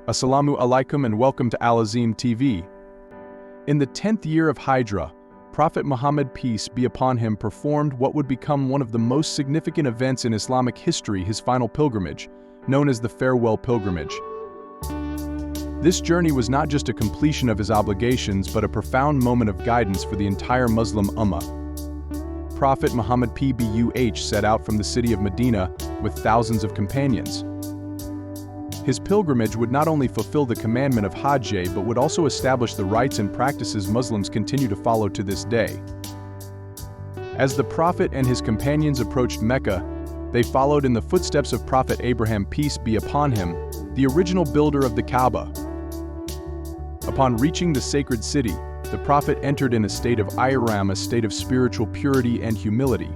Assalamu alaikum and welcome to Al-Azeem TV. In the 10th year of Hijrah, Prophet Muhammad, peace be upon him, performed what would become one of the most significant events in Islamic history, his final pilgrimage, known as the Farewell Pilgrimage. This journey was not just a completion of his obligations but a profound moment of guidance for the entire Muslim Ummah. Prophet Muhammad PBUH set out from the city of Medina with thousands of companions. His pilgrimage would not only fulfill the commandment of Hajj but would also establish the rites and practices Muslims continue to follow to this day. As the Prophet and his companions approached Mecca, they followed in the footsteps of Prophet Abraham, peace be upon him, the original builder of the Kaaba. Upon reaching the sacred city, the Prophet entered in a state of ihram, a state of spiritual purity and humility.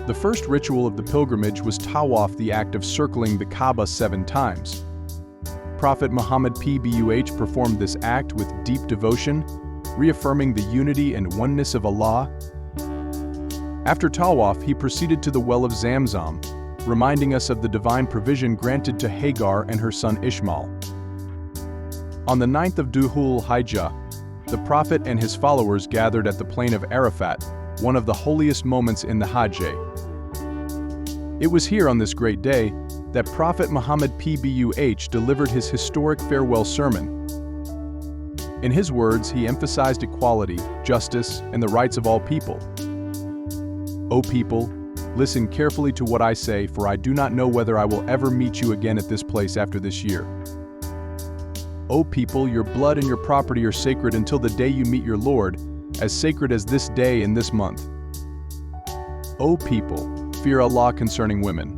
The first ritual of the pilgrimage was Tawaf, the act of circling the Kaaba 7 times. Prophet Muhammad PBUH performed this act with deep devotion, reaffirming the unity and oneness of Allah. After Tawaf, he proceeded to the well of Zamzam, reminding us of the divine provision granted to Hagar and her son Ishmael. On the 9th of Dhul Hijjah, the Prophet and his followers gathered at the plain of Arafat, one of the holiest moments in the Hajj. It was here on this great day that Prophet Muhammad PBUH delivered his historic farewell sermon. In his words, he emphasized equality, justice, and the rights of all people. O people, listen carefully to what I say, for I do not know whether I will ever meet you again at this place after this year. O people, your blood and your property are sacred until the day you meet your Lord, as sacred as this day and this month. O people, fear Allah concerning women.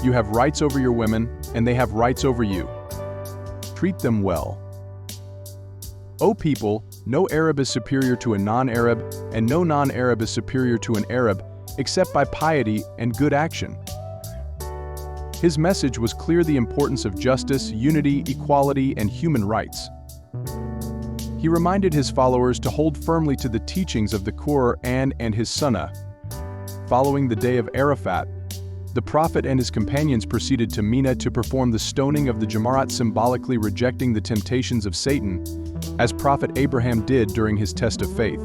You have rights over your women, and they have rights over you. Treat them well. O people, no Arab is superior to a non-Arab, and no non-Arab is superior to an Arab, except by piety and good action. His message was clear: the importance of justice, unity, equality, and human rights. He reminded his followers to hold firmly to the teachings of the Quran and his Sunnah. Following the day of Arafat, the Prophet and his companions proceeded to Medina to perform the stoning of the Jamarat, symbolically rejecting the temptations of Satan, as Prophet Abraham did during his test of faith.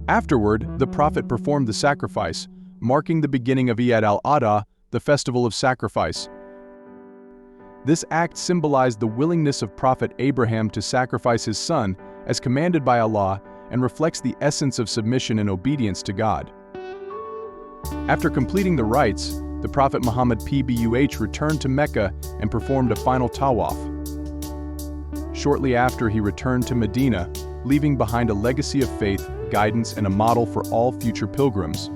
Afterward, the Prophet performed the sacrifice, marking the beginning of al-Adha, the festival of sacrifice. This act symbolized the willingness of Prophet Abraham to sacrifice his son, as commanded by Allah, and reflects the essence of submission and obedience to God. After completing the rites, the Prophet Muhammad PBUH returned to Mecca and performed a final Tawaf. Shortly after, he returned to Medina, leaving behind a legacy of faith, guidance, and a model for all future pilgrims.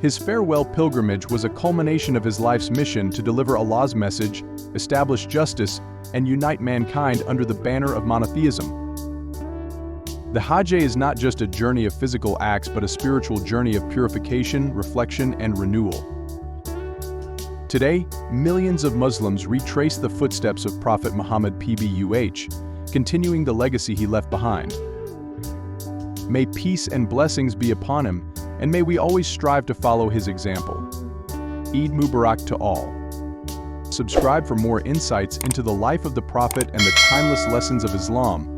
His farewell pilgrimage was a culmination of his life's mission to deliver Allah's message, establish justice, and unite mankind under the banner of monotheism. The Hajj is not just a journey of physical acts but a spiritual journey of purification, reflection, and renewal. Today, millions of Muslims retrace the footsteps of Prophet Muhammad PBUH, continuing the legacy he left behind. May peace and blessings be upon him, and may we always strive to follow his example. Eid Mubarak to all. Subscribe for more insights into the life of the Prophet and the timeless lessons of Islam.